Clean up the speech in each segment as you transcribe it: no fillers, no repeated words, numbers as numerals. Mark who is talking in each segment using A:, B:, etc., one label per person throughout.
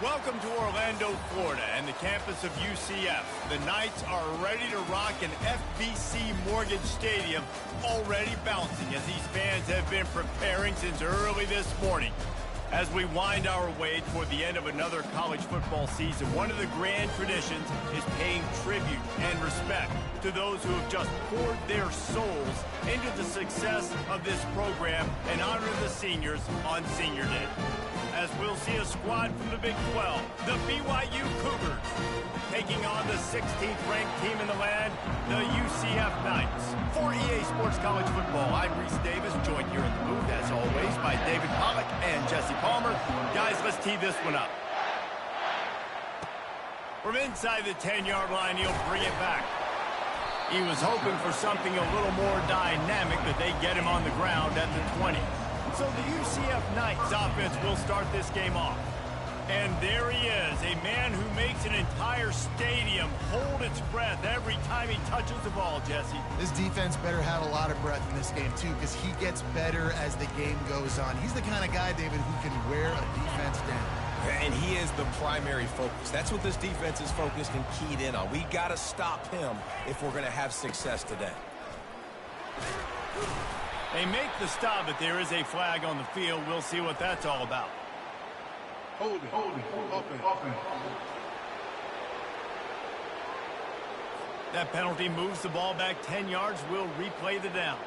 A: Welcome to Orlando, Florida, and the campus of UCF. The Knights are ready to rock an FBC Mortgage Stadium, already bouncing as these fans have been preparing since early this morning. As we wind our way toward the end of another college football season, one of the grand traditions is paying tribute and respect to those who have just poured their souls into the success of this program and honor the seniors on Senior Day. As we'll see a squad from the Big 12, the BYU Cougars, taking on the 16th ranked team in the land, the UCF Knights. For EA Sports College Football, I'm Reese Davis, joined here in the booth, as always, by David Pollack and Jesse Palmer. Guys, let's tee this one up. From inside the 10-yard line, he'll bring it back. He was hoping for something a little more dynamic, but they get him on the ground at the 20. So the UCF Knights offense will start this game off. And there he is, a man who makes an entire stadium hold its breath every time he touches the ball, Jesse.
B: This defense better have a lot of breath in this game, too, because he gets better as the game goes on. He's the kind of guy, David, who can wear a defense down.
C: And he is the primary focus. That's what this defense is focused and keyed in on. We got to stop him if we're going to have success today.
A: They make the stop, but there is a flag on the field. We'll see what that's all about.
D: Hold it, open.
A: That penalty moves the ball back 10 yards. We'll replay the down.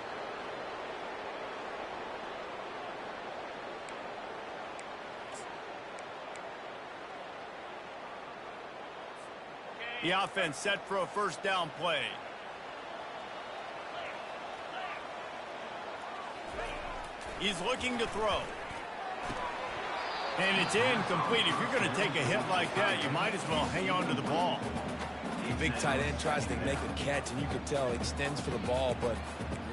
A: The offense set for a first down play. He's looking to throw. And it's incomplete. If you're going to take a hit like that, you might as well hang on to the ball.
C: The big tight end tries to make a catch, and you can tell he extends for the ball, but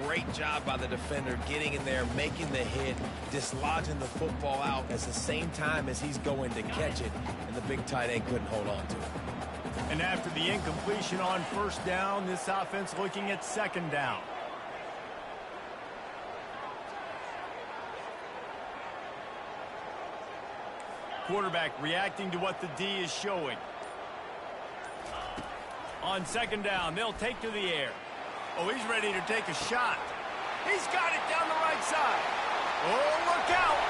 C: great job by the defender getting in there, making the hit, dislodging the football out at the same time as he's going to catch it, and the big tight end couldn't hold on to it.
A: And after the incompletion on first down, this offense looking at second down. Quarterback reacting to what the D is showing. On second down, they'll take to the air. Oh, he's ready to take a shot. He's got it down the right side. Oh, look out.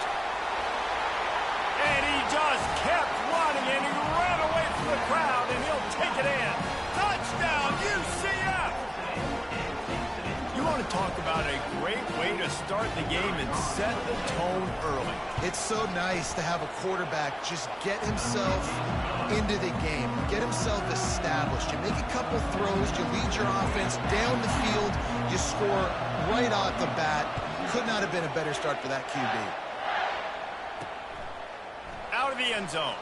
A: And he just kept running, and he ran away from the crowd, and he'll take it in. Touchdown, UCF! You want to talk about a great way to start the game and set the tone early.
B: It's so nice to have a quarterback just get himself into the game, get himself established. You make a couple throws, you lead your offense down the field, you score right off the bat. Could not have been a better start for that QB.
A: Out of the end zone.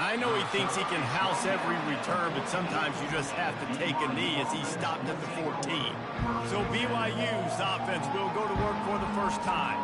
A: I know he thinks he can house every return, but sometimes you just have to take a knee as he stopped at the 14. So BYU's offense will go to work for the first time.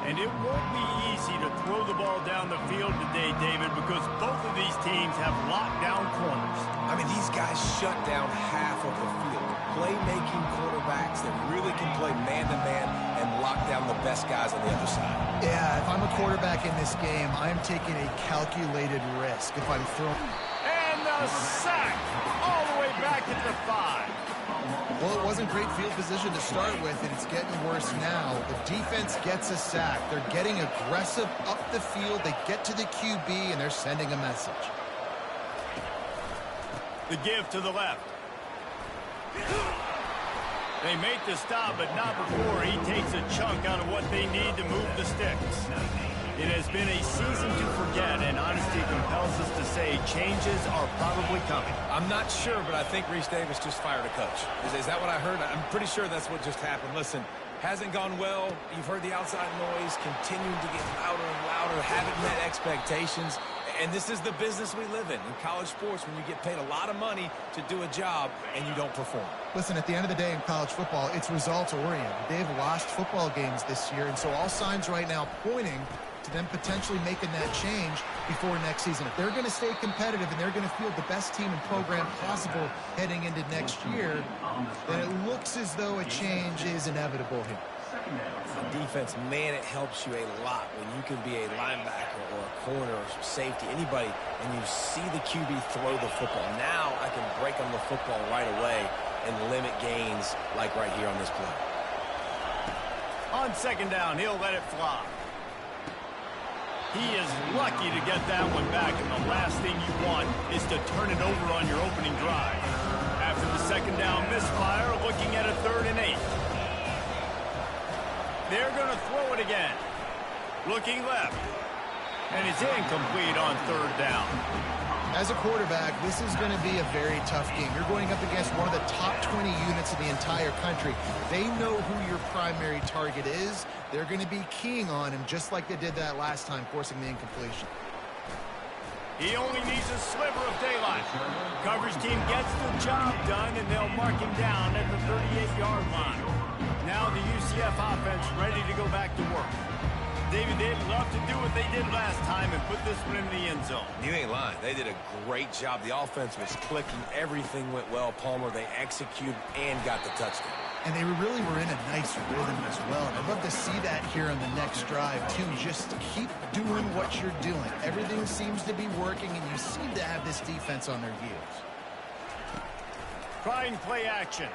A: And it won't be easy to throw the ball down the field today, David, because both of these teams have lockdown corners.
C: I mean, these guys shut down half of the field. Playmaking quarterbacks that really can play man-to-man and lock down the best guys on the other side.
B: Yeah, if I'm a quarterback in this game, I'm taking a calculated risk if I'm throwing.
A: And the sack all the way back at the 5.
B: Well, it wasn't great field position to start with, and it's getting worse now. The defense gets a sack. They're getting aggressive up the field. They get to the QB, and they're sending a message.
A: The give to the left. They make the stop, but not before he takes a chunk out of what they need to move the sticks. It has been a season to forget, and honesty compels us to say changes are probably coming.
C: I'm not sure, but I think Reese Davis just fired a coach. Is that what I heard? I'm pretty sure that's what just happened. Listen, hasn't gone well. You've heard the outside noise, continuing to get louder and louder, haven't met expectations. And this is the business we live in college sports, when you get paid a lot of money to do a job and you don't perform.
B: Listen, at the end of the day in college football, it's results-oriented. They've lost football games this year, and so all signs right now pointing to them potentially making that change before next season. If they're going to stay competitive and they're going to field the best team and program possible heading into next year, then it looks as though a change is inevitable here.
C: The defense, man, it helps you a lot when you can be a linebacker or a corner or safety, anybody, and you see the QB throw the football. Now I can break on the football right away and limit gains like right here on this play.
A: On second down, he'll let it fly. He is lucky to get that one back, and the last thing you want is to turn it over on your opening drive. After the second down misfire, looking at a 3rd and 8. They're going to throw it again. Looking left. And it's incomplete on 3rd down.
B: As a quarterback, this is going to be a very tough game. You're going up against one of the top 20 units in the entire country. They know who your primary target is. They're going to be keying on him just like they did that last time, forcing the incompletion.
A: He only needs a sliver of daylight. Coverage team gets the job done, and they'll mark him down at the 38-yard line. Now the UCF offense ready to go back to work. David, they'd love to do what they did last time and put this one in the end zone.
C: You ain't lying. They did a great job. The offense was clicking. Everything went well. Palmer, they executed and got the touchdown.
B: And they really were in a nice rhythm as well. And I'd love to see that here on the next drive, too. Just keep doing what you're doing. Everything seems to be working, and you seem to have this defense on their heels.
A: Trying play action.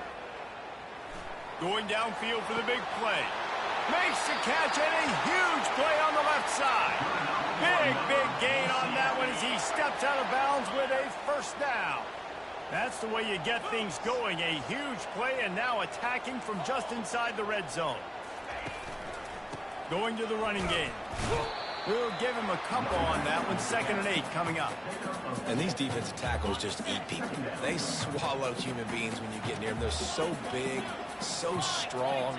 A: Going downfield for the big play. Makes the catch, and a huge play on the left side. Big gain on that one as he steps out of bounds with a 1st down. That's the way you get things going. A huge play, and now attacking from just inside the red zone. Going to the running game. We'll give him a couple on that one. 2nd and 8 coming up.
C: And these defensive tackles just eat people. They swallow human beings when you get near them. They're so big, so strong.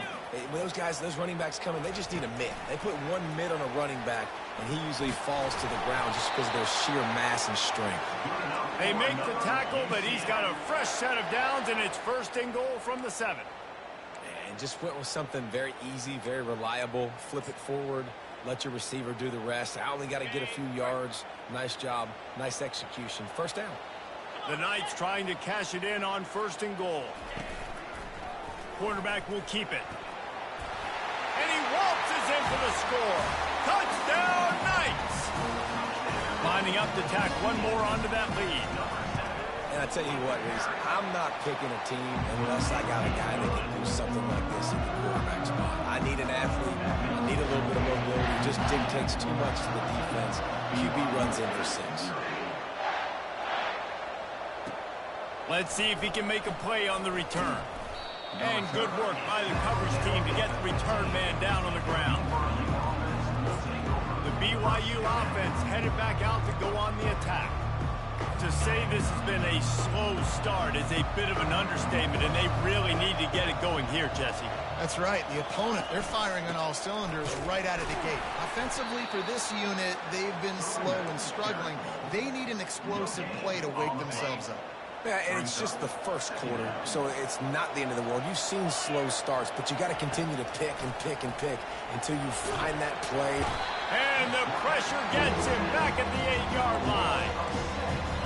C: When those guys, those running backs come in, they just need a mid. They put one mid on a running back, and he usually falls to the ground just because of their sheer mass and strength.
A: They make the tackle, but he's got a fresh set of downs, and it's 1st and goal from the 7.
C: And just went with something very easy, very reliable. Flip it forward. Let your receiver do the rest. I only got to get a few yards. Nice job. Nice execution. 1st down.
A: The Knights trying to cash it in on 1st and goal. Quarterback will keep it. And he waltzes in for the score. Touchdown, Knights! Lining up to tack one more onto that lead.
C: And I tell you what, Reese, I'm not picking a team unless I got a guy that can do something like this in the quarterback spot. I need an athlete. I need a little bit of mobility. It just dictates too much to the defense. QB runs in for 6.
A: Let's see if he can make a play on the return. And good work by the coverage team to get the return man down on the ground. The BYU offense headed back out to go on the attack. To say this has been a slow start is a bit of an understatement, and they really need to get it going here, Jesse.
B: That's right. The opponent, they're firing on all cylinders right out of the gate. Offensively, for this unit, they've been slow and struggling. They need an explosive play to wake themselves up.
C: Yeah, and it's just the 1st quarter, so it's not the end of the world. You've seen slow starts, but you got to continue to pick and pick and pick until you find that play.
A: And the pressure gets him back at the 8-yard line.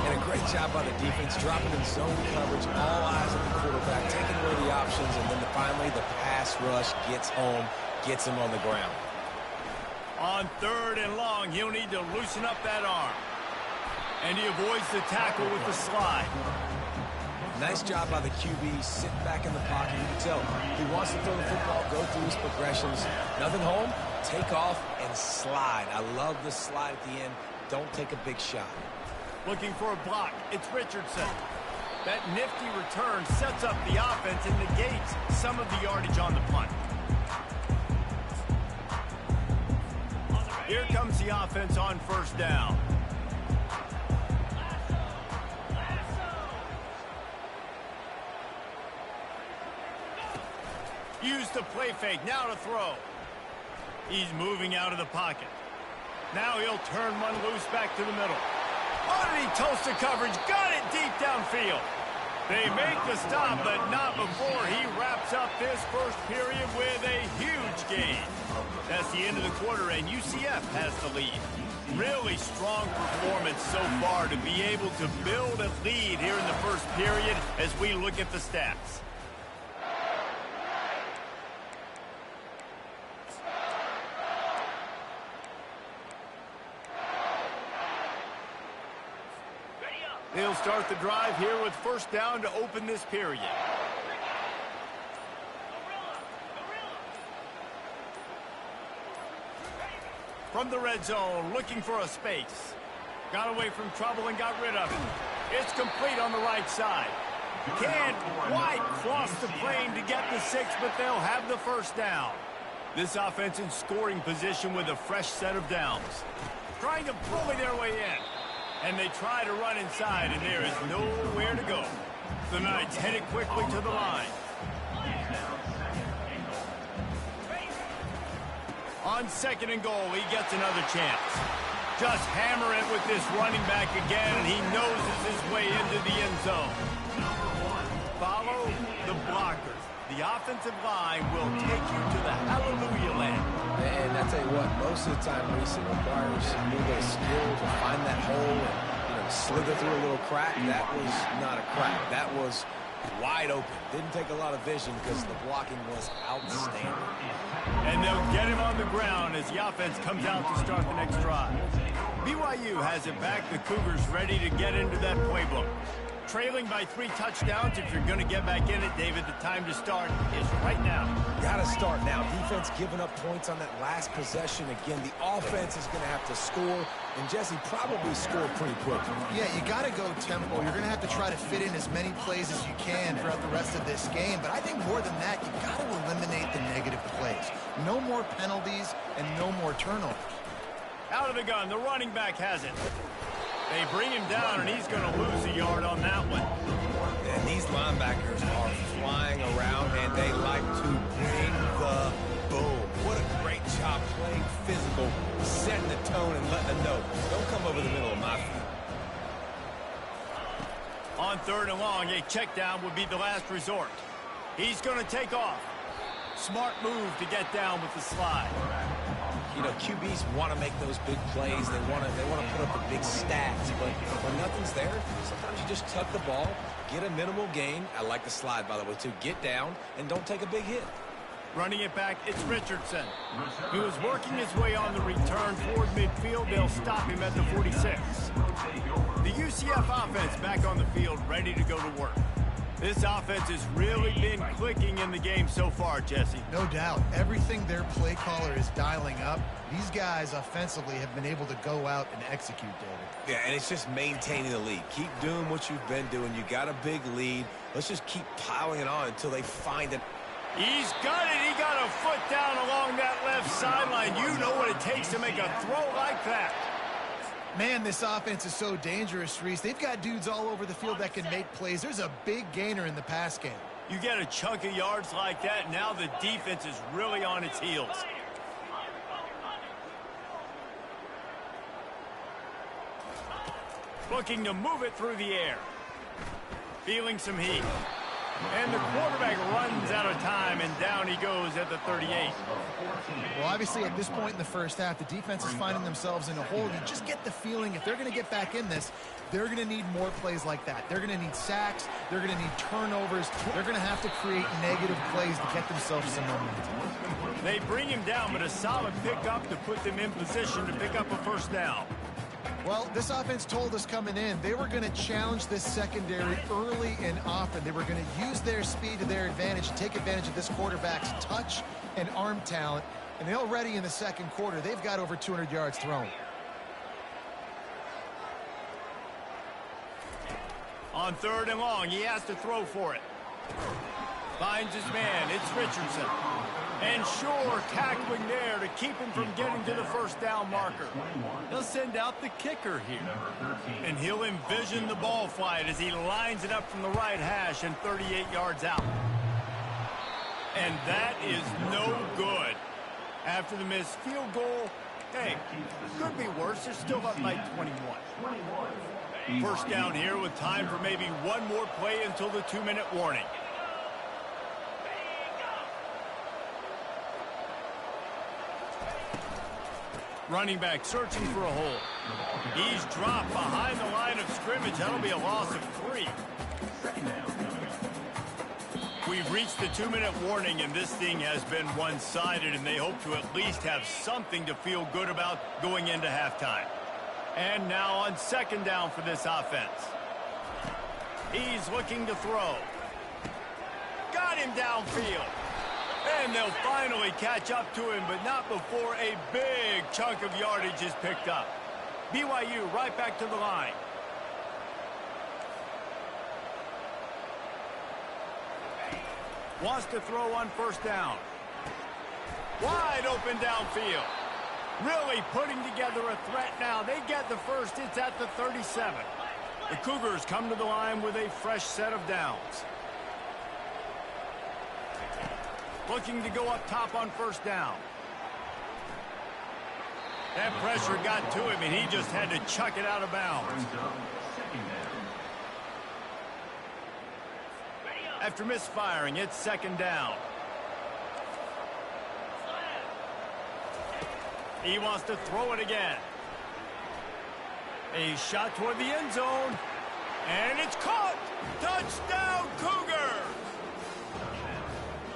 C: And a great job by the defense, dropping in zone coverage, all eyes on the quarterback, taking away the options, and then finally the pass rush gets home, gets him on the ground.
A: On 3rd and long, he'll need to loosen up that arm. And he avoids the tackle with the slide.
C: Nice job by the QB, sitting back in the pocket. You can tell he wants to throw the football, go through his progressions. Nothing home, take off and slide. I love the slide at the end. Don't take a big shot.
A: Looking for a block. It's Richardson. That nifty return sets up the offense and negates some of the yardage on the punt. Here comes the offense on 1st down. Use the play fake. Now to throw. He's moving out of the pocket. Now he'll turn one loose back to the middle. Oh, did he toast the coverage? Got it deep downfield. They make the stop, but not before he wraps up this 1st period with a huge gain. That's the end of the quarter, and UCF has the lead. Really strong performance so far to be able to build a lead here in the 1st period as we look at the stats. They'll start the drive here with first down to open this period. From the red zone, looking for a space. Got away from trouble and got rid of it. It's complete on the right side. Can't quite cross the plane to get the 6, but they'll have the first down. This offense in scoring position with a fresh set of downs. Trying to bully their way in. And they try to run inside, and there is nowhere to go. The Knights headed quickly to the line. On second and goal, he gets another chance. Just hammer it with this running back again, and he noses his way into the end zone. Follow the blockers. The offensive line will take you to the hallelujah land.
C: And I tell you what, most of the time, Reese, it requires a little bit of skill to find that hole and slither through a little crack. That was not a crack. That was wide open. Didn't take a lot of vision because the blocking was outstanding.
A: And they'll get him on the ground as the offense comes out to start the next drive. BYU has it back. The Cougars ready to get into that playbook. Trailing by 3 touchdowns. If you're going to get back in it, David, the time to start is right now.
C: Got to start now. Defense giving up points on that last possession. Again, the offense is going to have to score, and Jesse probably scored pretty quick.
B: Yeah, you got to go tempo. You're going to have to try to fit in as many plays as you can throughout the rest of this game. But I think more than that, you got to eliminate the negative plays. No more penalties and no more turnovers.
A: Out of the gun, the running back has it. They bring him down, and he's going to lose a yard on that one.
C: And these linebackers are flying around, and they like to bring the boom. What a great job playing physical, setting the tone and letting them know, don't come over the middle of my field.
A: On third and long, a check down would be the last resort. He's going to take off. Smart move to get down with the slide.
C: You know, QBs want to make those big plays. They want to put up the big stats. But when nothing's there, sometimes you just tuck the ball, get a minimal gain. I like the slide, by the way, too. Get down and don't take a big hit.
A: Running it back, it's Richardson. He was working his way on the return toward midfield. They'll stop him at the 46. The UCF offense back on the field, ready to go to work. This offense has really been clicking in the game so far, Jesse.
B: No doubt. Everything their play caller is dialing up, these guys offensively have been able to go out and execute, David.
C: Yeah, and it's just maintaining the lead. Keep doing what you've been doing. You got a big lead. Let's just keep piling it on until they find it.
A: He's got it. He got a foot down along that left sideline. You know what it takes to make a throw like that.
B: Man, this offense is so dangerous, Reese. They've got dudes all over the field that can make plays. There's a big gainer in the pass game.
A: You get a chunk of yards like that, now the defense is really on its heels. Looking to move it through the air. Feeling some heat. And the quarterback runs out of time, and down he goes at the 38.
B: Well, obviously, at this point in the first half, the defense is finding themselves in a hole. You just get the feeling if they're going to get back in this, they're going to need more plays like that. They're going to need sacks. They're going to need turnovers. They're going to have to create negative plays to get themselves some momentum.
A: They bring him down, but a solid pickup to put them in position to pick up a first down.
B: Well, this offense told us coming in they were going to challenge this secondary early and often. They were going to use their speed to their advantage and take advantage of this quarterback's touch and arm talent. And already in the second quarter, they've got over 200 yards thrown.
A: On third and long, he has to throw for it. Finds his man. It's Richardson. And Shore tackling there to keep him from getting to the first down marker. He'll send out the kicker here. And he'll envision the ball flight as he lines it up from the right hash and 38 yards out. And that is no good. After the missed field goal, hey, could be worse. They're still up by 21. First down here with time for maybe one more play until the 2-minute warning. Running back searching for a hole. He's dropped behind the line of scrimmage. That'll be a loss of 3. We've reached the 2-minute warning, and this thing has been one-sided, and they hope to at least have something to feel good about going into halftime. And now on second down for this offense. He's looking to throw. Got him downfield. And they'll finally catch up to him, but not before a big chunk of yardage is picked up. BYU right back to the line. Wants to throw on first down. Wide open downfield. Really putting together a threat now. They get the first. It's at the 37. The Cougars come to the line with a fresh set of downs. Looking to go up top on first down. That pressure got to him, and he just had to chuck it out of bounds. After misfiring, it's second down. He wants to throw it again. A shot toward the end zone. And it's caught! Touchdown, Cougars!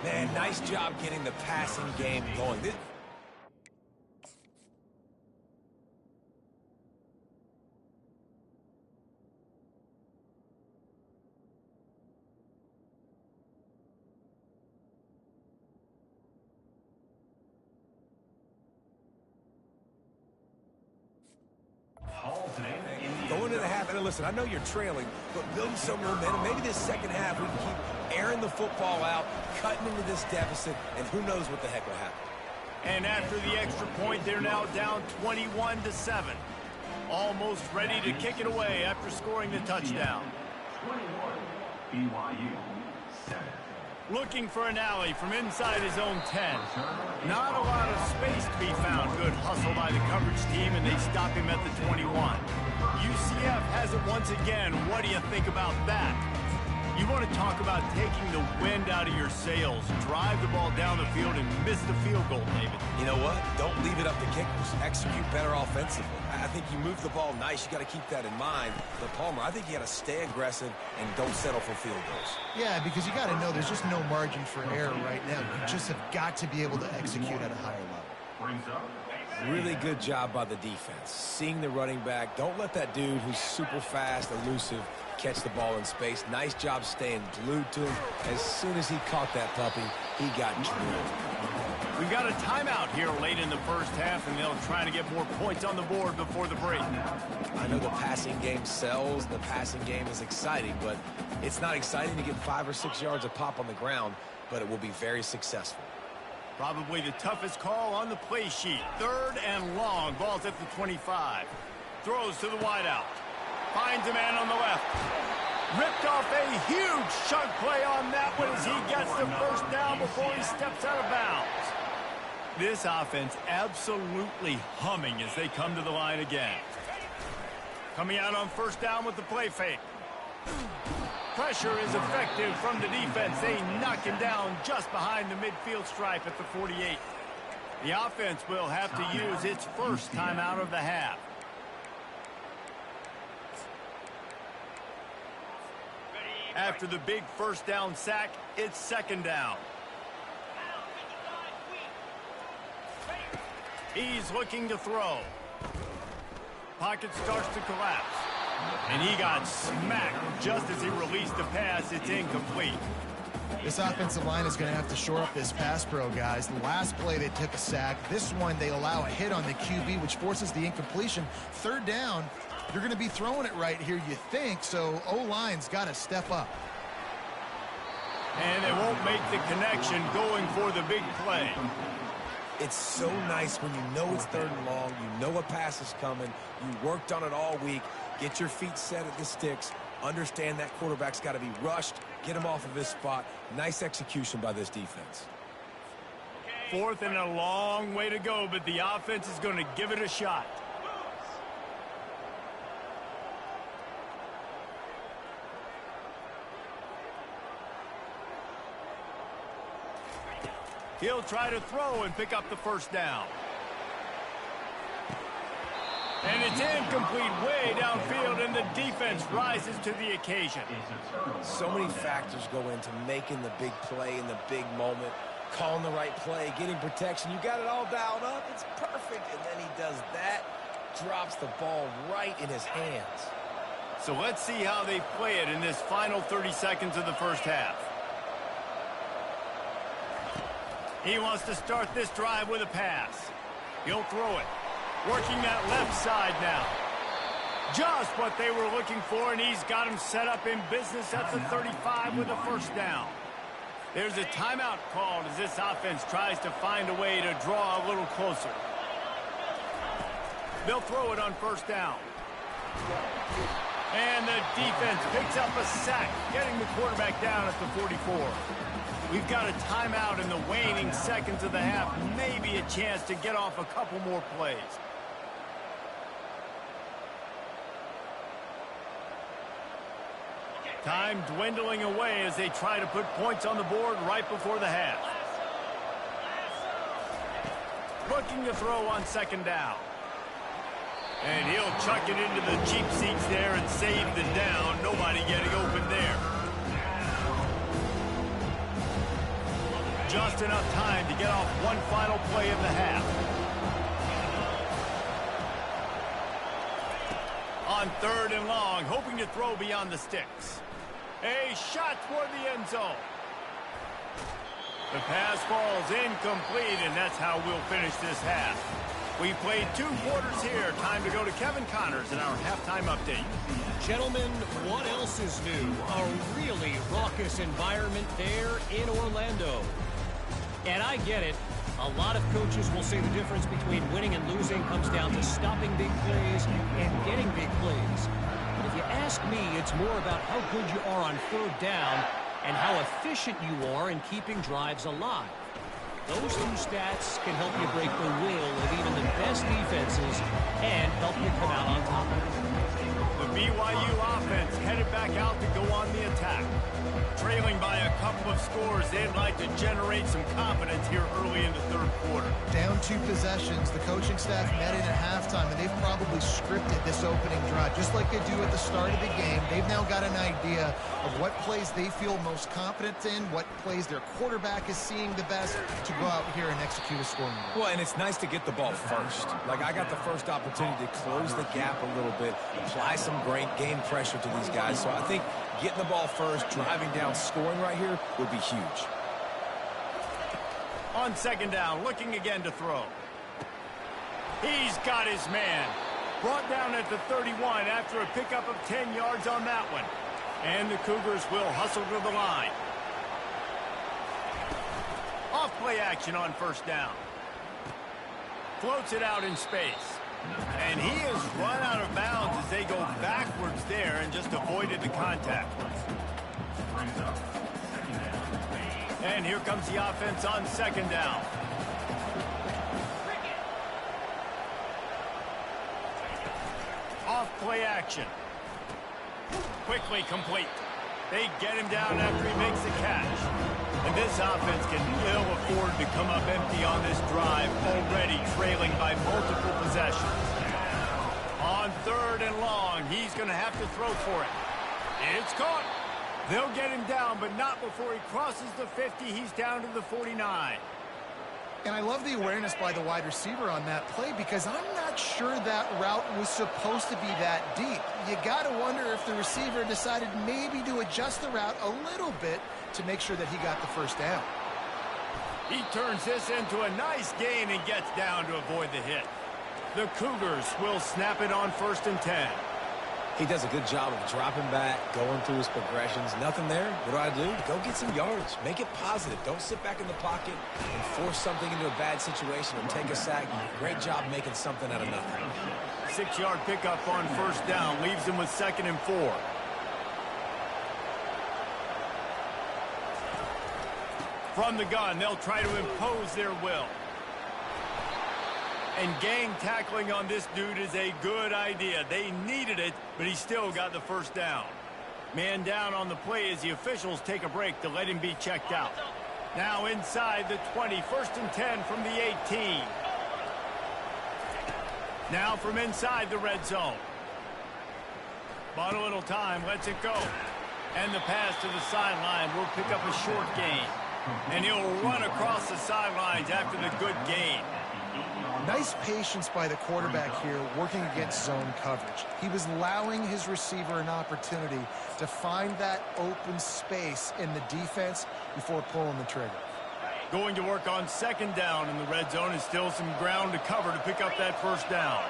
C: Man, nice job getting the passing game going. Going to the half, and listen, I know you're trailing, but building some momentum. Maybe this second half we can keep airing the football out, cutting into this deficit, and who knows what the heck will happen.
A: And after the extra point, they're now down 21-7. Almost ready to kick it away after scoring the touchdown.
E: 21, BYU, 7.
A: Looking for an alley from inside his own 10. Not a lot of space to be found. Good hustle by the coverage team, and they stop him at the 21. UCF has it once again. What do you think about that? You want to talk about taking the wind out of your sails. Drive the ball down the field and miss the field goal, David.
C: You know what? Don't leave it up to kickers. Execute better offensively. I think you move the ball nice. You got to keep that in mind. But Palmer, I think you got to stay aggressive and don't settle for field goals.
B: Yeah, because you got to know there's just no margin for error right now. You just have got to be able to execute at a higher level.
E: Brings up.
C: Really good job by the defense. Seeing the running back. Don't let that dude who's super fast, elusive, catch the ball in space. Nice job staying glued to him. As soon as he caught that puppy, he got drilled.
A: We've got a timeout here late in the first half, and they'll try to get more points on the board before the break.
C: I know the passing game sells. The passing game is exciting, but it's not exciting to get 5 or 6 yards of pop on the ground, but it will be very successful.
A: Probably the toughest call on the play sheet. Third and long. Ball's at the 25. Throws to the wideout. Finds a man on the left. Ripped off a huge chunk play on that one as he gets the first down before he steps out of bounds. This offense absolutely humming as they come to the line again. Coming out on first down with the play fake. Pressure is effective from the defense. They knock him down just behind the midfield stripe at the 48. The offense will have to use its first timeout of the half. After the big first down sack, it's second down. He's looking to throw. Pocket starts to collapse. And he got smacked just as he released the pass. It's incomplete.
B: This offensive line is going to have to shore up this pass pro, guys. The last play they took a sack. This one they allow a hit on the QB, which forces the incompletion. Third down, you're going to be throwing it right here, you think, so O-line's got to step up.
A: And they won't make the connection going for the big play.
C: It's so nice when you know it's third and long, you know a pass is coming, you worked on it all week, get your feet set at the sticks, understand that quarterback's got to be rushed, get him off of his spot. Nice execution by this defense.
A: Fourth and a long way to go, but the offense is going to give it a shot. He'll try to throw and pick up the first down. And it's incomplete way downfield, and the defense rises to the occasion.
C: So many factors go into making the big play in the big moment, calling the right play, getting protection. You got it all dialed up. It's perfect. And then he does that, drops the ball right in his hands.
A: So let's see how they play it in this final 30 seconds of the first half. He wants to start this drive with a pass. He'll throw it. Working that left side now. Just what they were looking for, and he's got him set up in business at the 35 with a first down. There's a timeout called as this offense tries to find a way to draw a little closer. They'll throw it on first down. And the defense picks up a sack, getting the quarterback down at the 44. We've got a timeout in the waning seconds of the half. Maybe a chance to get off a couple more plays. Time dwindling away as they try to put points on the board right before the half. Looking to throw on second down. And he'll chuck it into the cheap seats there and save the down. Nobody getting open there. Just enough time to get off one final play of the half. On third and long, hoping to throw beyond the sticks. A shot toward the end zone. The pass falls incomplete, and that's how we'll finish this half. We've played 2 quarters here. Time to go to Kevin Connors in our halftime update.
F: Gentlemen, what else is new? A really raucous environment there in Orlando. And I get it. A lot of coaches will say the difference between winning and losing comes down to stopping big plays and getting big plays. But if you ask me, it's more about how good you are on third down and how efficient you are in keeping drives alive. Those 2 stats can help you break the will of even the best defenses and help you come out on top.
A: The BYU offense headed back out to go on the attack. Trailing by a couple of scores, they'd like to generate some confidence here early in the third quarter.
B: Down 2 possessions, the coaching staff met in at halftime, and they've probably scripted this opening drive. Just like they do at the start of the game, they've now got an idea of what plays they feel most confident in, what plays their quarterback is seeing the best to go out here and execute a scoring drive.
C: Well, and it's nice to get the ball first. Like, I got the first opportunity to close the gap a little bit, apply some great game pressure to these guys. So I think getting the ball first, driving down, scoring right here would be huge.
A: On second down, looking again to throw. He's got his man. Brought down at the 31 after a pickup of 10 yards on that one. And the Cougars will hustle to the line. Off play action on first down. Floats it out in space. And he has run out of bounds as they go backwards there and just avoided the contact. And here comes the offense on second down. Off play action. Quickly complete. They get him down after he makes the catch. And this offense can ill afford to come up empty on this drive, already trailing by multiple possessions. On third and long, he's going to have to throw for it. It's caught. They'll get him down, but not before he crosses the 50. He's down to the 49.
B: And I love the awareness by the wide receiver on that play because I'm not sure that route was supposed to be that deep. You got to wonder if the receiver decided maybe to adjust the route a little bit to make sure that he got the first down.
A: He turns this into a nice gain and gets down to avoid the hit. The Cougars will snap it on first and 10.
C: He does a good job of dropping back, going through his progressions. Nothing there. What do? Go get some yards. Make it positive. Don't sit back in the pocket and force something into a bad situation or take a sack. Great job making something out of nothing.
A: 6-yard pickup on first down. Leaves him with 2nd and 4. From the gun, they'll try to impose their will. And gang tackling on this dude is a good idea. They needed it, but he still got the first down. Man down on the play as the officials take a break to let him be checked out. Now inside the 20, 1st and 10 from the 18. Now from inside the red zone. Bought a little time, lets it go. And the pass to the sideline will pick up a short gain. And he'll run across the sidelines after the good gain.
B: Nice patience by the quarterback here working against zone coverage. He was allowing his receiver an opportunity to find that open space in the defense before pulling the trigger.
A: Going to work on second down in the red zone, and still some ground to cover to pick up that first down.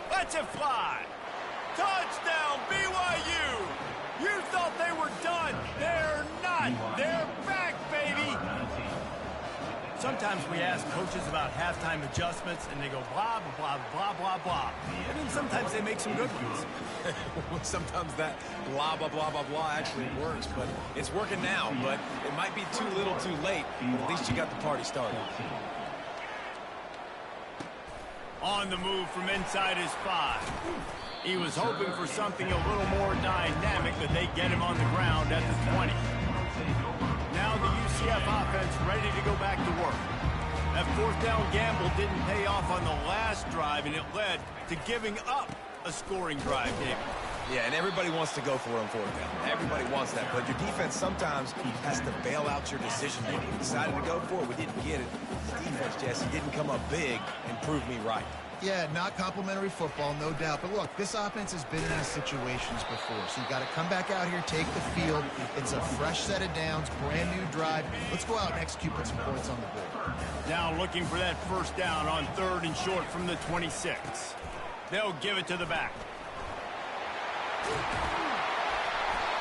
A: Let's it fly. Touchdown, BYU. You thought they were done. They're not. They're back, baby. Sometimes we ask coaches about halftime adjustments, and they go blah, blah, blah, blah, blah. And then sometimes they make some good ones.
C: Sometimes that blah, blah, blah, blah, blah actually works, but it's working now. But it might be too little too late, but at least you got the party started.
A: On the move from inside his 5. He was hoping for something a little more dynamic, but they get him on the ground at the 20. Now the UCF offense ready to go back to work. That fourth down gamble didn't pay off on the last drive, and it led to giving up a scoring drive, David.
C: Yeah, and everybody wants to go for it on fourth down. Everybody wants that, but your defense sometimes has to bail out your decision-making. We decided to go for it. We didn't get it. The defense, Jesse, didn't come up big and prove me right.
B: Yeah, not complimentary football, no doubt. But look, this offense has been in these situations before. So you got to come back out here, take the field. It's a fresh set of downs, brand new drive. Let's go out and execute, put some points on the board.
A: Now looking for that first down on 3rd and short from the 26. They'll give it to the back.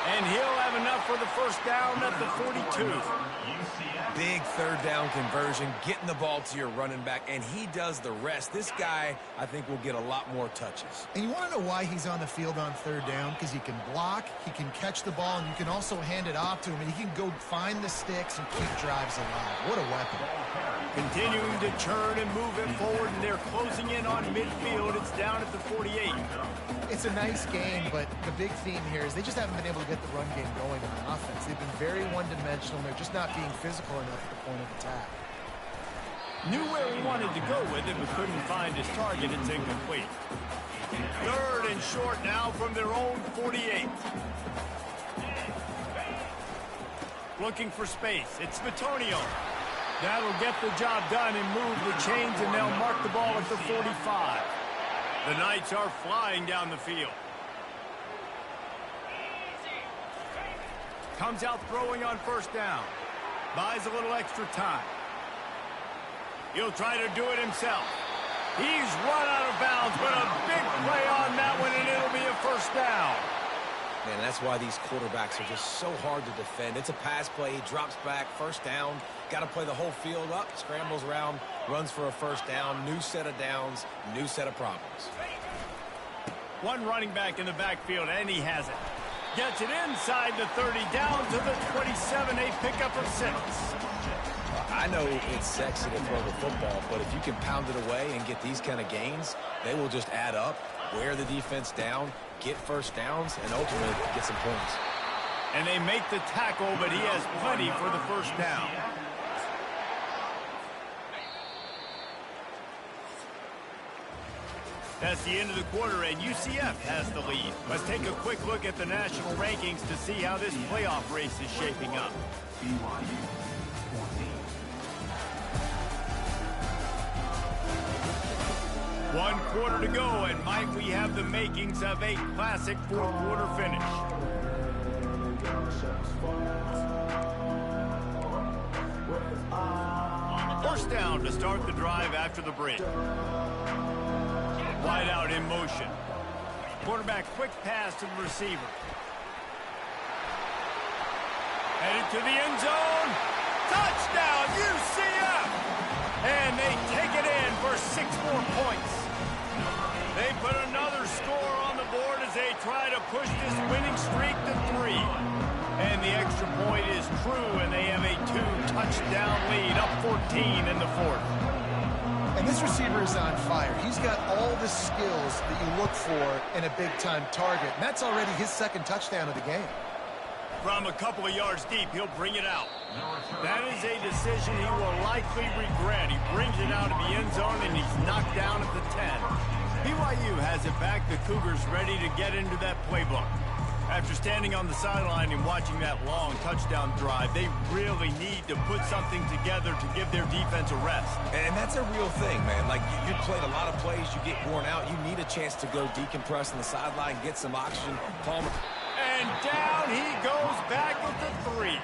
A: And he'll have enough for the first down at the 42.
C: Big third down conversion, getting the ball to your running back, and he does the rest. This guy, I think, will get a lot more touches.
B: And you want to know why he's on the field on 3rd down? Because he can block, he can catch the ball, and you can also hand it off to him, and he can go find the sticks and keep drives alive. What a weapon.
A: Continuing to turn and move it forward, and they're closing in on midfield. It's down at the 48.
B: It's a nice game, but the big theme here is they just haven't been able to get the run game going on offense. They've been very one-dimensional. They're just not being physical enough at the point of attack.
A: Knew where he wanted to go with it, but couldn't find his target. It's incomplete. 3rd and short now from their own 48. Looking for space. It's Bitonio. That'll get the job done and move the chains, and they'll mark the ball at the 45. The Knights are flying down the field. Comes out throwing on first down. Buys a little extra time. He'll try to do it himself. He's run out of bounds, but a big play on that one, and it'll be a first down.
C: Man, that's why these quarterbacks are just so hard to defend. It's a pass play, he drops back, first down. Got to play the whole field up, scrambles around, runs for a first down, new set of downs, new set of problems.
A: One running back in the backfield, and he has it. Gets it inside the 30, down to the 27, a pickup of 6.
C: I know it's sexy to throw the football, but if you can pound it away and get these kind of gains, they will just add up, wear the defense down, get first downs, and ultimately get some points.
A: And they make the tackle, but he has plenty for the first down. That's the end of the quarter, and UCF has the lead. Let's take a quick look at the national rankings to see how this playoff race is shaping up.
E: BYU 14.
A: 1 quarter to go, and might we have the makings of a classic fourth quarter finish. First down to start the drive after the break. Wide out in motion. Quarterback quick pass to the receiver. Headed to the end zone. Touchdown, UCF! And they take it in for 6 more points. They put another score on the board as they try to push this winning streak to 3. And the extra point is true, and they have a 2-touchdown lead, up 14 in the 4th.
B: And this receiver is on fire. He's got all the skills that you look for in a big-time target, and that's already his 2nd touchdown of the game.
A: From a couple of yards deep, he'll bring it out. That is a decision he will likely regret. He brings it out of the end zone, and he's knocked down at the 10. BYU has it back. The Cougars ready to get into that playbook. After standing on the sideline and watching that long touchdown drive, they really need to put something together to give their defense a rest.
C: And that's a real thing, man. Like, you played a lot of plays, you get worn out. You need a chance to go decompress on the sideline, get some oxygen. Palmer.
A: And down he goes back with the 3.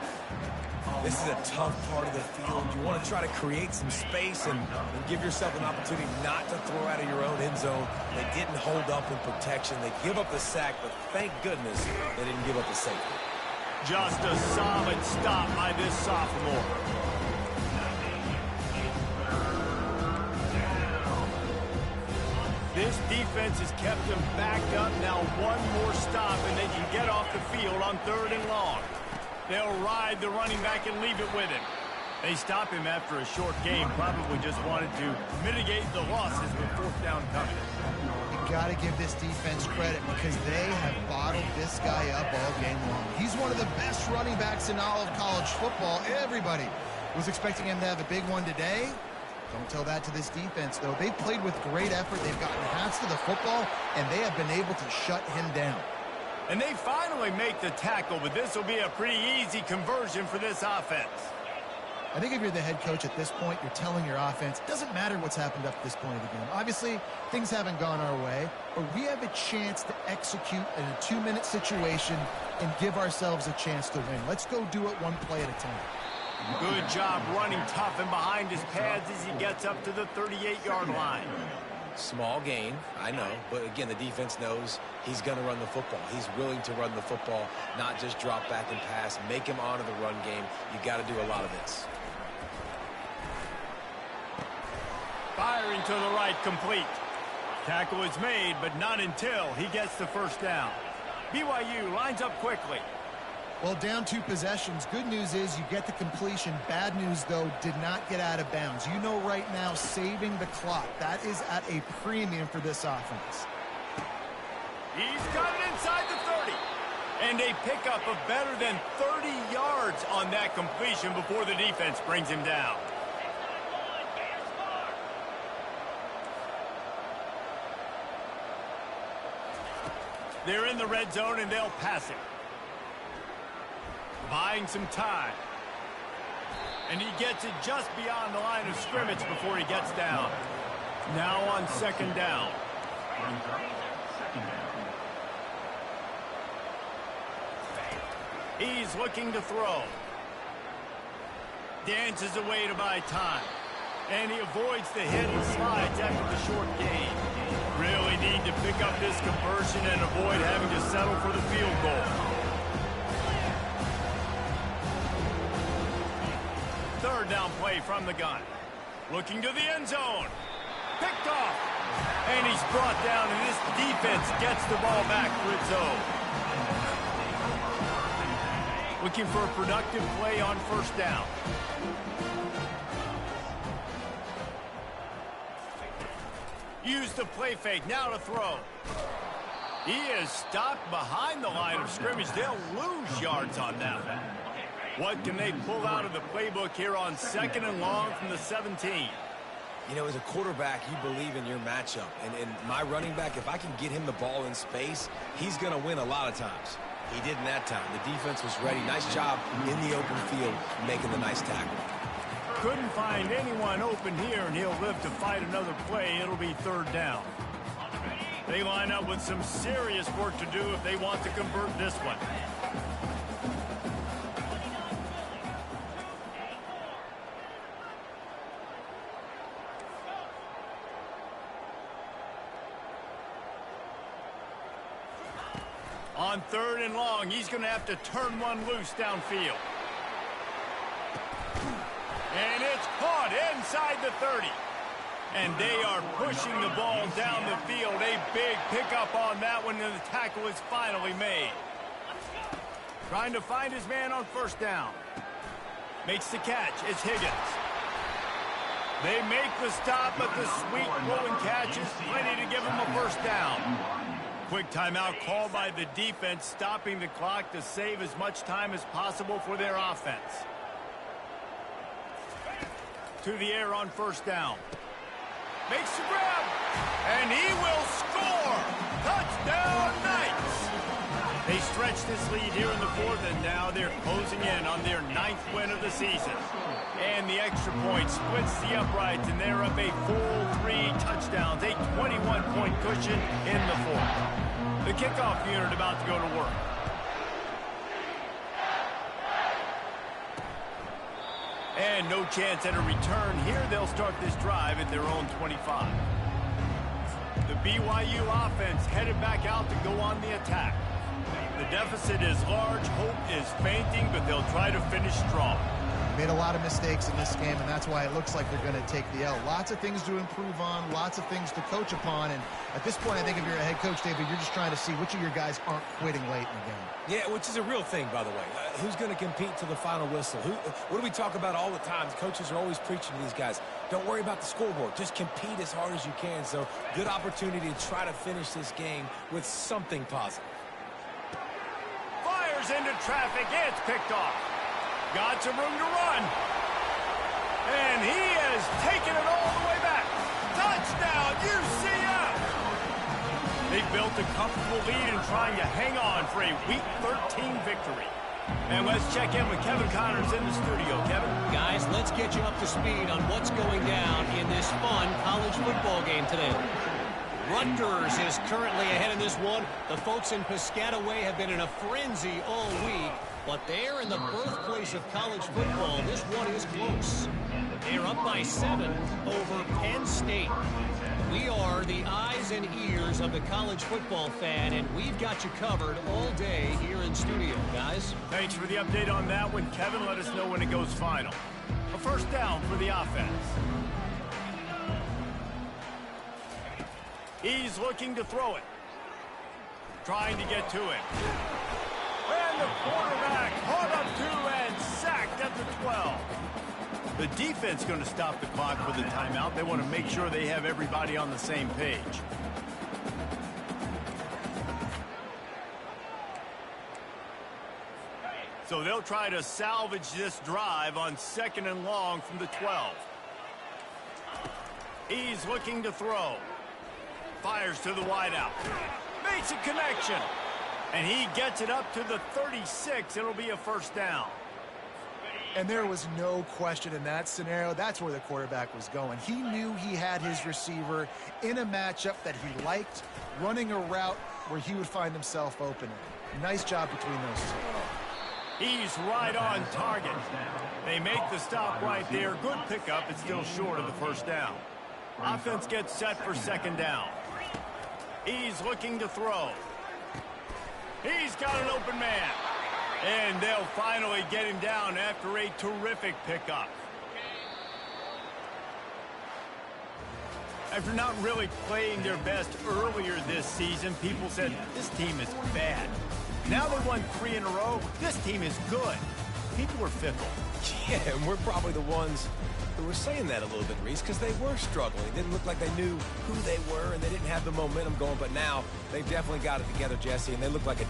C: This is a tough part of the field. You want to try to create some space and give yourself an opportunity not to throw out of your own end zone. They didn't hold up in protection. They give up the sack, but thank goodness they didn't give up the safety.
A: Just a solid stop by this sophomore. This defense has kept them backed up. Now one more stop, and they can get off the field on 3rd and long. They'll ride the running back and leave it with him. They stop him after a short game. Probably just wanted to mitigate the losses with 4th down coming.
B: You got to give this defense credit because they have bottled this guy up all game long. He's one of the best running backs in all of college football. Everybody was expecting him to have a big one today. Don't tell that to this defense, though. They played with great effort. They've gotten hands to the football, and they have been able to shut him down.
A: And they finally make the tackle, but this will be a pretty easy conversion for this offense.
B: I think if you're the head coach at this point, you're telling your offense, it doesn't matter what's happened up to this point of the game. Obviously, things haven't gone our way, but we have a chance to execute in a 2-minute situation and give ourselves a chance to win. Let's go do it one play at a time.
A: Good job running tough and behind his pads as he gets up to the 38-yard line.
C: Small gain, I know, but again, the defense knows he's going to run the football. He's willing to run the football, not just drop back and pass, make him honor the run game. You got to do a lot of this.
A: Firing to the right, complete. Tackle is made, but not until he gets the 1st down. BYU lines up quickly.
B: Well, down 2 possessions. Good news is you get the completion. Bad news, though, did not get out of bounds. You know right now, saving the clock. That is at a premium for this offense.
A: He's got it inside the 30. And a pickup of better than 30 yards on that completion before the defense brings him down. They're in the red zone, and they'll pass it. Buying some time. And he gets it just beyond the line of scrimmage before he gets down. Now on 2nd down. He's looking to throw. Dances away to buy time. And he avoids the hit and slides after the short gain. Really need to pick up this conversion and avoid having to settle for the field goal. 3rd down play from the gun. Looking to the end zone. Picked off. And he's brought down, and this defense gets the ball back for its own. Looking for a productive play on 1st down. Use the play fake. Now to throw. He is stopped behind the line of scrimmage. They'll lose yards on that one. What can they pull out of the playbook here on 2nd and long from the 17?
C: You know, as a quarterback, you believe in your matchup. And my running back, if I can get him the ball in space, he's going to win a lot of times. He did in that time. The defense was ready. Nice job in the open field making the nice tackle.
A: Couldn't find anyone open here, and he'll live to fight another play. It'll be 3rd down. They line up with some serious work to do if they want to convert this one. On 3rd and long, he's going to have to turn one loose downfield. And it's caught inside the 30. And they are pushing the ball down the field. A big pickup on that one, and the tackle is finally made. Trying to find his man on 1st down. Makes the catch. It's Higgins. They make the stop, but the sweet rolling catch is plenty to give him a 1st down. Quick timeout called by the defense, stopping the clock to save as much time as possible for their offense. To the air on 1st down. Makes the grab, and he will score! Touchdown, Knights! They stretched this lead here in the fourth, and now they're closing in on their 9th win of the season. And the extra point splits the uprights, and they're up a full 3 touchdowns, a 21-point cushion in the fourth. The kickoff unit about to go to work. And no chance at a return here. They'll start this drive at their own 25. The BYU offense headed back out to go on the attack. The deficit is large, hope is fainting, but they'll try to finish strong.
B: Made a lot of mistakes in this game, and that's why it looks like they're going to take the L. Lots of things to improve on, lots of things to coach upon, and at this point, I think if you're a head coach, David, you're just trying to see which of your guys aren't quitting late in the game.
C: Yeah, which is a real thing, by the way. Who's going to compete to the final whistle? What do we talk about all the time? Coaches are always preaching to these guys. Don't worry about the scoreboard. Just compete as hard as you can. So, good opportunity to try to finish this game with something positive.
A: Fires into traffic. It's picked off. Got some room to run. And he has taken it all the way back. Touchdown, UCF! They built a comfortable lead and trying to hang on for a Week 13 victory. And let's check in with Kevin Connors in the studio. Kevin?
F: Guys, let's get you up to speed on what's going down in this fun college football game today. Rutgers is currently ahead in this one. The folks in Piscataway have been in a frenzy all week, but they're in the birthplace of college football. This one is close. They're up by 7 over Penn State. We are the eyes and ears of the college football fan, and we've got you covered all day here in studio, guys.
A: Thanks for the update on that one, Kevin. Let us know when it goes final. A first down for the offense. He's looking to throw it. Trying to get to it. And the quarterback caught up to and sacked at the 12. The defense going to stop the clock with a timeout. They want to make sure they have everybody on the same page. So they'll try to salvage this drive on 2nd and long from the 12. He's looking to throw. Fires to the wideout. Makes a connection. And he gets it up to the 36. It'll be a first down.
B: And there was no question in that scenario. That's where the quarterback was going. He knew he had his receiver in a matchup that he liked, running a route where he would find himself open. Nice job between those two.
A: He's right on target. They make the stop right there. Good pickup. It's still short of the first down. Offense gets set for 2nd down. He's looking to throw. He's got an open man. And they'll finally get him down after a terrific pickup. After not really playing their best earlier this season, people said, this team is bad. Now they won 3 in a row. This team is good. People are fickle.
C: Yeah, and we're probably the ones who were saying that a little bit, Reese, because they were struggling. It didn't look like they knew who they were, and they didn't have the momentum going. But now they've definitely got it together, Jesse, and they look like a